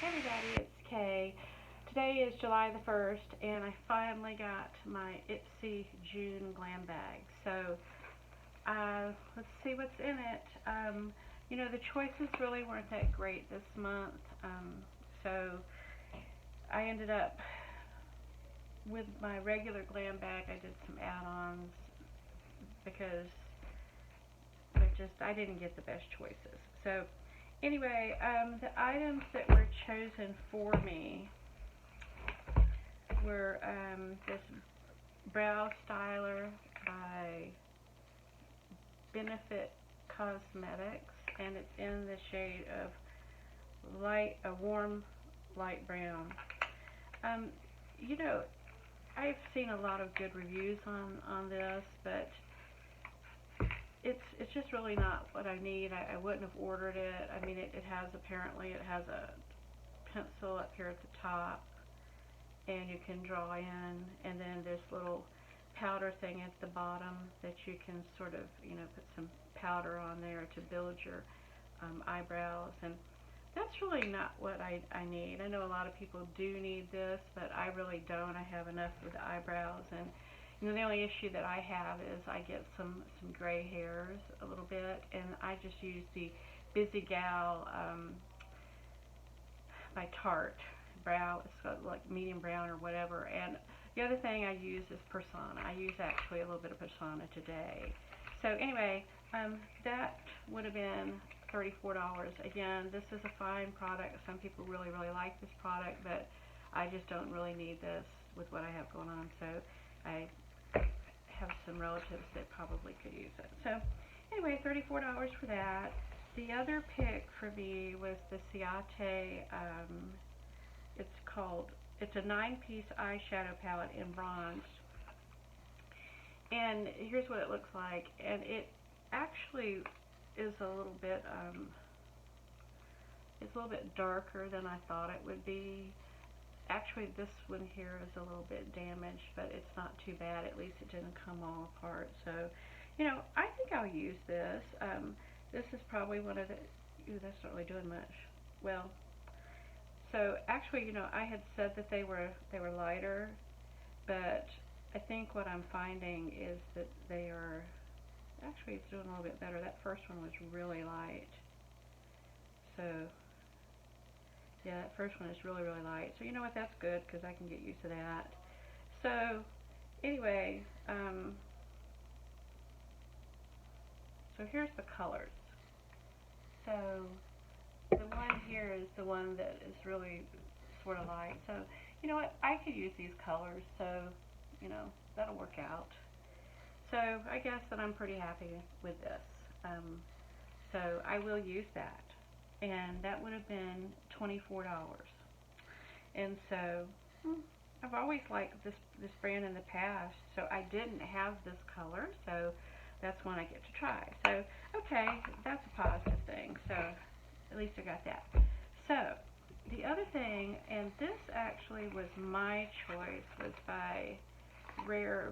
Hey everybody, it's Kay. Today is July the 1st, and I finally got my Ipsy June Glam bag. So, let's see what's in it. The choices really weren't that great this month. So, I ended up with my regular Glam bag. I did some add-ons because I didn't get the best choices. So, anyway, the items that were chosen for me were this brow styler by Benefit Cosmetics, and it's in the shade of a warm light brown. Um, you know, I've seen a lot of good reviews on this, but it's just really not what I need. I wouldn't have ordered it. I mean, it has a pencil up here at the top, and you can draw in, and then this little powder thing at the bottom that you can sort of, put some powder on there to build your eyebrows, and that's really not what I need. I know a lot of people do need this, but I really don't. I have enough with the eyebrows, and the only issue that I have is I get some gray hairs a little bit, and I just use the Busy Gal by Tarte brow. It's got like medium brown or whatever. And the other thing I use is Persona. I use actually a little bit of Persona today. So anyway, that would have been $34. Again, this is a fine product. Some people really, really like this product, but I just don't really need this with what I have going on. So I have some relatives that probably could use it. So anyway, $34 for that. The other pick for me was the Ciate, it's a 9-piece eyeshadow palette in bronze. And here's what it looks like. And it actually is a little bit, it's a little bit darker than I thought it would be. Actually, this one here is a little bit damaged, but it's not too bad. At least it didn't come all apart. So, I think I'll use this. This is probably one of the, that's not really doing much. Well, so actually, I had said that they were lighter, but I think what I'm finding is that they are, actually it's doing a little bit better. That first one was really light. So, yeah, that first one is really, really light. So you know what, that's good because I can get used to that. So anyway, so here's the colors. So the one here is the one that is really sort of light. So you know what, I could use these colors, so that'll work out. So I guess that I'm pretty happy with this. So I will use that. And that would have been $24. And so I've always liked this brand in the past, so I didn't have this color, so that's one I get to try. So okay, that's a positive thing. So at least I got that. So the other thing, and this actually was my choice, was by Rare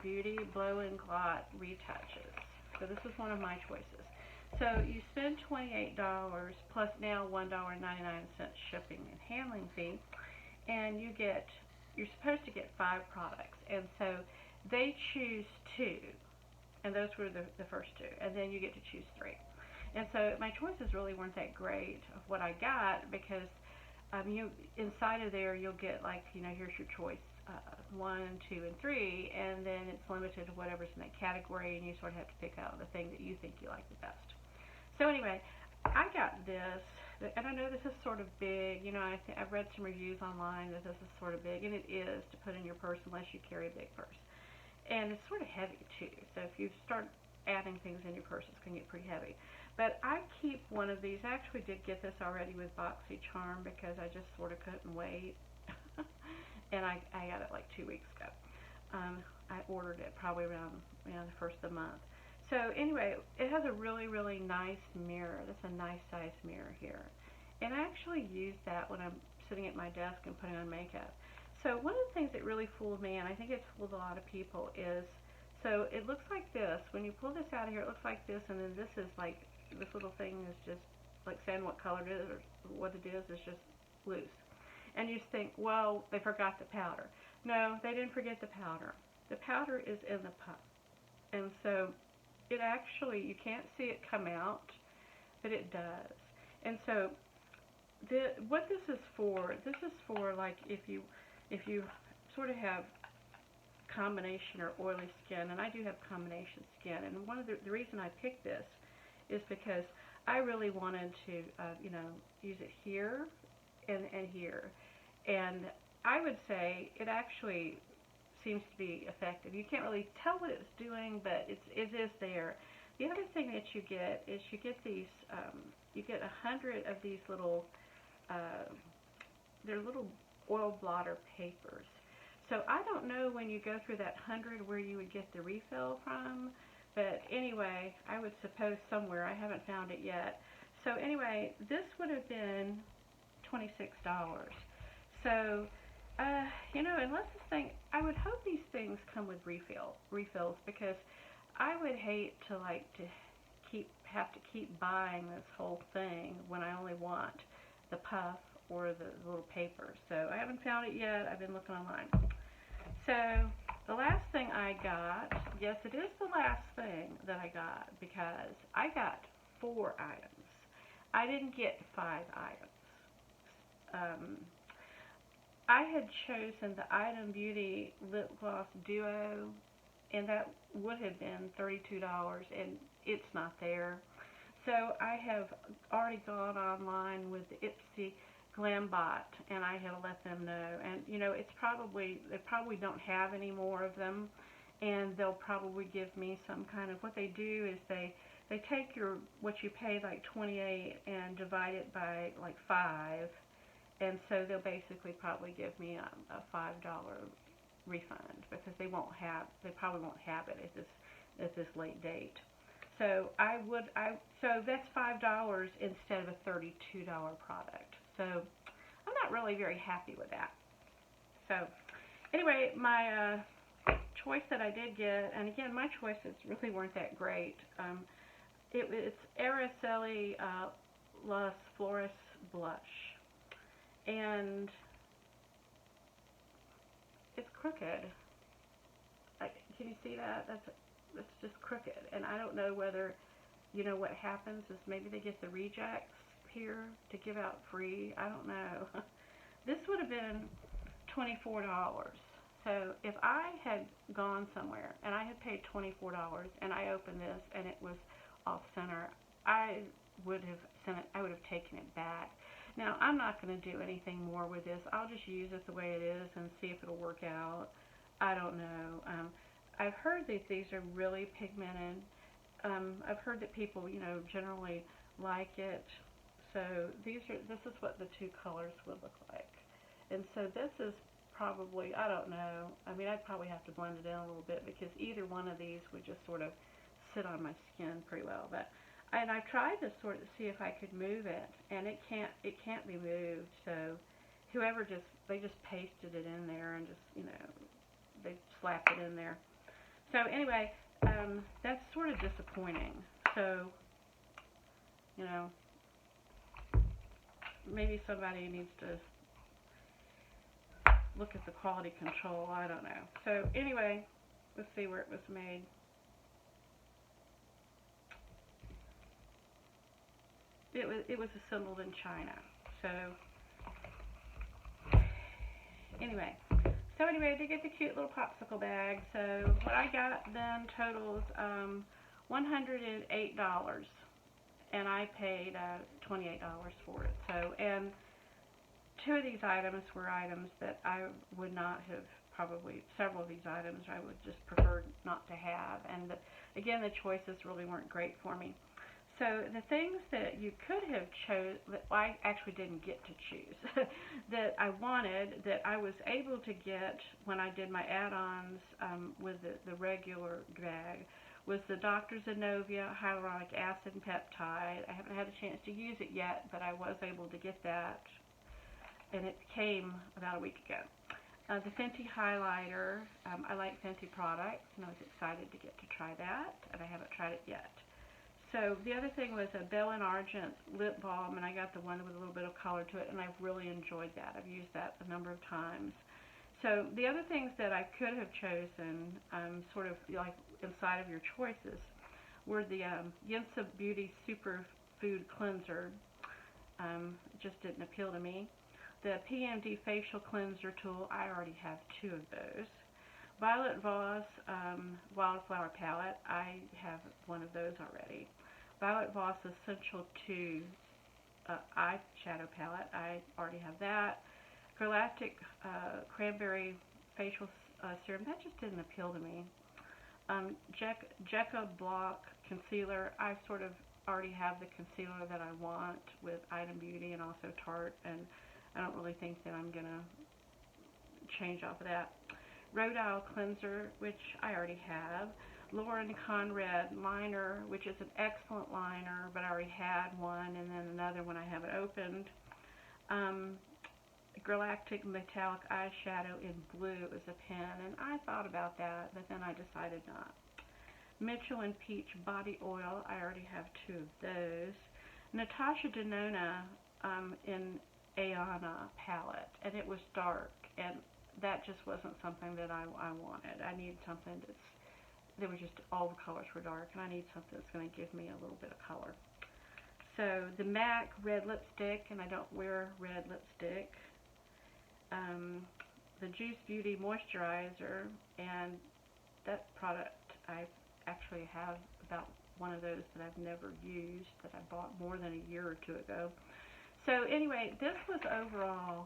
Beauty Blow and Glot Retouches. So this was one of my choices. So you spend $28 plus now $1.99 shipping and handling fee, and you're supposed to get 5 products, and so they choose 2, and those were the first 2, and then you get to choose 3. And so my choices really weren't that great of what I got, because inside of there you'll get, like, here's your choice 1, 2, and 3, and then it's limited to whatever's in that category, and you sort of have to pick out the thing that you think you like the best. So anyway, I got this, and I know this is sort of big. I've read some reviews online that this is sort of big, and it is to put in your purse unless you carry a big purse. And it's sort of heavy too, so if you start adding things in your purse, it's going to get pretty heavy. But I keep one of these. I actually did get this already with BoxyCharm because I just sort of couldn't wait. And I got it like 2 weeks ago. I ordered it probably around the first of the month. So anyway, it has a really, really nice mirror. That's a nice size mirror here. And I actually use that when I'm sitting at my desk and putting on makeup. So one of the things that really fooled me, and I think it's fooled a lot of people, is, so it looks like this. When you pull this out of here, it looks like this, and then this is like, this little thing is just like saying what color it is or what it is. It's just loose. And you think, well, they forgot the powder. No, they didn't forget the powder. The powder is in the puff. And so it actually, you can't see it come out, but it does. And so what this is for like if you sort of have combination or oily skin, and I do have combination skin, and one of the reason I picked this is because I really wanted to use it here and here, and I would say it actually seems to be effective. You can't really tell what it's doing, but it is there. The other thing that you get is you get these you get 100 of these little they're little oil blotter papers. So I don't know when you go through that 100 where you would get the refill from, but anyway, I would suppose somewhere. I haven't found it yet. So anyway, this would have been $26. So, unless this thing, I would hope these things come with refills, because I would hate to have to keep buying this whole thing when I only want the puff or the little paper. So I haven't found it yet. I've been looking online. So the last thing I got, yes, it is the last thing that I got, because I got 4 items. I didn't get 5 items. I had chosen the Item Beauty Lip Gloss Duo, and that would have been $32, and it's not there. So I have already gone online with the Ipsy Glam bot, and I have let them know. And it's they probably don't have any more of them, and they'll probably give me some kind of, what they do is they take what you paid, like $28, and divide it by like 5, and so they'll basically probably give me a $5 refund, because they probably won't have it at this late date. So so that's $5 instead of a $32 product. So I'm not really very happy with that. So anyway, my choice that I did get, and again, my choices really weren't that great. It's Araceli Las Flores blush, and it's crooked. Can you see that? That's just crooked, and I don't know whether, what happens is maybe they get the rejects here to give out free. I don't know. This would have been $24. So if I had gone somewhere and I had paid $24 and I opened this and it was off center, I would have taken it back. Now, I'm not going to do anything more with this. I'll just use it the way it is and see if it'll work out. I don't know. I've heard that these are really pigmented. I've heard that people, generally like it. So this is what the 2 colors would look like. And so this is probably, I don't know. I mean, I'd probably have to blend it in a little bit, because either one of these would just sort of sit on my skin pretty well. And I tried to sort of see if I could move it, and it can't be moved. So whoever they just pasted it in there and just, they slapped it in there. So anyway, that's sort of disappointing. So, maybe somebody needs to look at the quality control. I don't know. So anyway, let's see where it was made. It was assembled in China. So anyway, I did get the cute little popsicle bag. So what I got then totals $108, and I paid $28 for it. So, and 2 of these items were items that I would not have, probably several of these items I would just prefer not to have. And again, the choices really weren't great for me. So the things that you could have chose, that I actually didn't get to choose, that I wanted, that I was able to get when I did my add-ons with the regular bag, was the Dr. Zenovia Hyaluronic Acid and Peptide. I haven't had a chance to use it yet, but I was able to get that, and it came about a week ago. The Fenty highlighter, I like Fenty products, and I was excited to get to try that, and I haven't tried it yet. So the other thing was a Bell and Argent lip balm, and I got the one with a little bit of color to it, and I've really enjoyed that. I've used that a number of times. So the other things that I could have chosen, sort of like inside of your choices, were the Yinsa Beauty Superfood Cleanser. Just didn't appeal to me. The PMD Facial Cleanser Tool, I already have 2 of those. Violet Voss Wildflower Palette, I have one of those already. Violet Voss Essential 2 Eyeshadow Palette, I already have that. Galactic Cranberry Facial Serum, that just didn't appeal to me. Jekka Block Concealer, I sort of already have the concealer that I want with Item Beauty and also Tarte, and I don't really think that I'm going to change off of that. Rhode Isle Cleanser, which I already have. Lauren Conrad Liner, which is an excellent liner, but I already had one, and then another one I haven't opened. Galactic Metallic Eyeshadow in blue is a pen, and I thought about that, but then I decided not. Mitchell and Peach Body Oil, I already have 2 of those. Natasha Denona in Ayana palette, and it was dark, and that just wasn't something that I wanted. I needed something there was just, all the colors were dark, and I need something that's going to give me a little bit of color. So the MAC red lipstick, and I don't wear red lipstick. The Juice Beauty Moisturizer, and that product, I actually have about one of those that I've never used, that I bought more than a year or 2 ago. So anyway, this was overall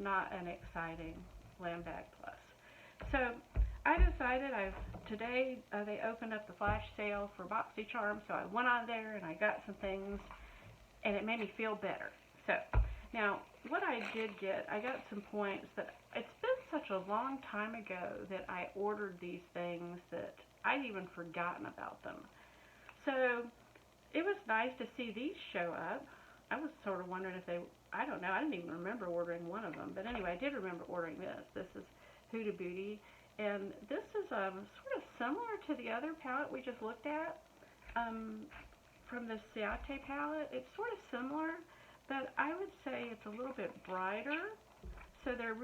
not an exciting Glam Bag Plus. So I decided today they opened up the flash sale for BoxyCharm, so I went on there and I got some things, and it made me feel better. So now what I did get, I got some points that it's been such a long time ago that I ordered these things that I'd even forgotten about them. So it was nice to see these show up. I was sort of wondering if I don't know, I didn't even remember ordering one of them. But anyway, I did remember ordering this. This is Huda Beauty. And this is sort of similar to the other palette we just looked at from the Ciate palette. It's sort of similar, but I would say it's a little bit brighter. So they're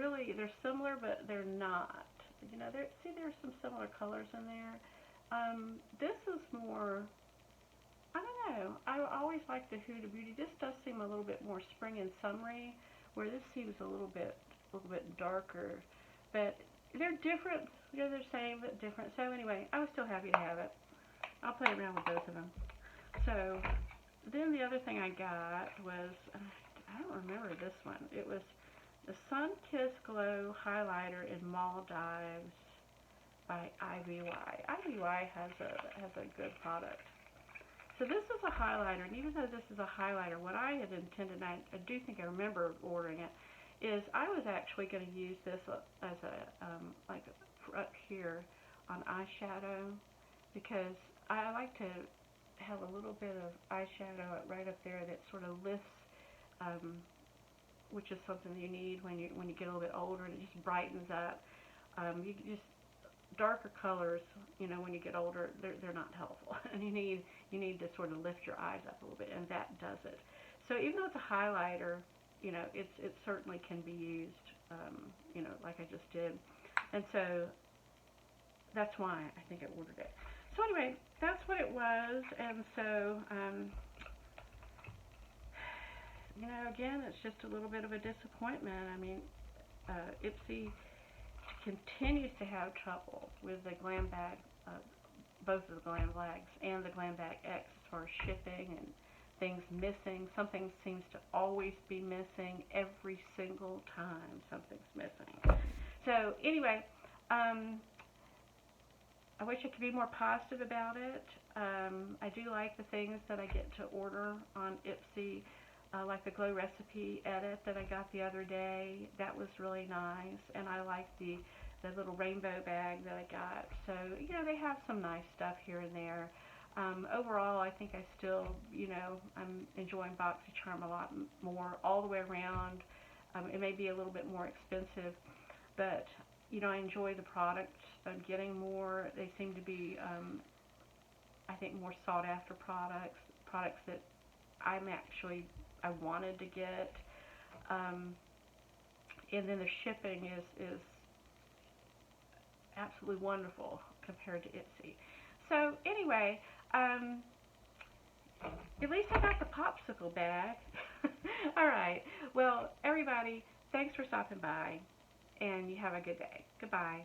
similar, but they're not. You know, there's some similar colors in there. This is more, I don't know. I always like the Huda Beauty. This does seem a little bit more spring and summery, where this seems a little bit darker. But they're different. They're the same but different. So anyway, I was still happy to have it. I'll play around with both of them. So then the other thing I got was, I don't remember this one. It was the Sun Kiss Glow Highlighter in Maldives by IVY. IVY has a good product. So this is a highlighter, and even though this is a highlighter, what I had intended, and I do think I remember ordering it, is I was actually going to use this as like up here on eyeshadow, because I like to have a little bit of eyeshadow right up there that sort of lifts, which is something you need when you get a little bit older, and it just brightens up. You just darker colors, you know, when you get older, they're not helpful, and you need to sort of lift your eyes up a little bit, and that does it. So even though it's a highlighter, you know, it certainly can be used, you know, like I just did, and so that's why I think I ordered it. So anyway, that's what it was, and so you know, again, it's just a little bit of a disappointment. I mean, Ipsy continues to have trouble with the Glam Bag, both of the Glam Bags and the Glam Bag X, as far as shipping and things missing. Something seems to always be missing every single time something's missing. So anyway, I wish I could be more positive about it. I do like the things that I get to order on Ipsy, like the Glow Recipe Edit that I got the other day. That was really nice, and I like the little rainbow bag that I got. So, you know, they have some nice stuff here and there. Overall, I think I still, you know, I'm enjoying BoxyCharm a lot more all the way around. It may be a little bit more expensive, but, you know, I enjoy the products. I'm getting more. They seem to be I think, more sought after products that I wanted to get. Um, and then the shipping is absolutely wonderful compared to Ipsy. So anyway, at least I got the popsicle bag. All right. Well, everybody, thanks for stopping by, and you have a good day. Goodbye.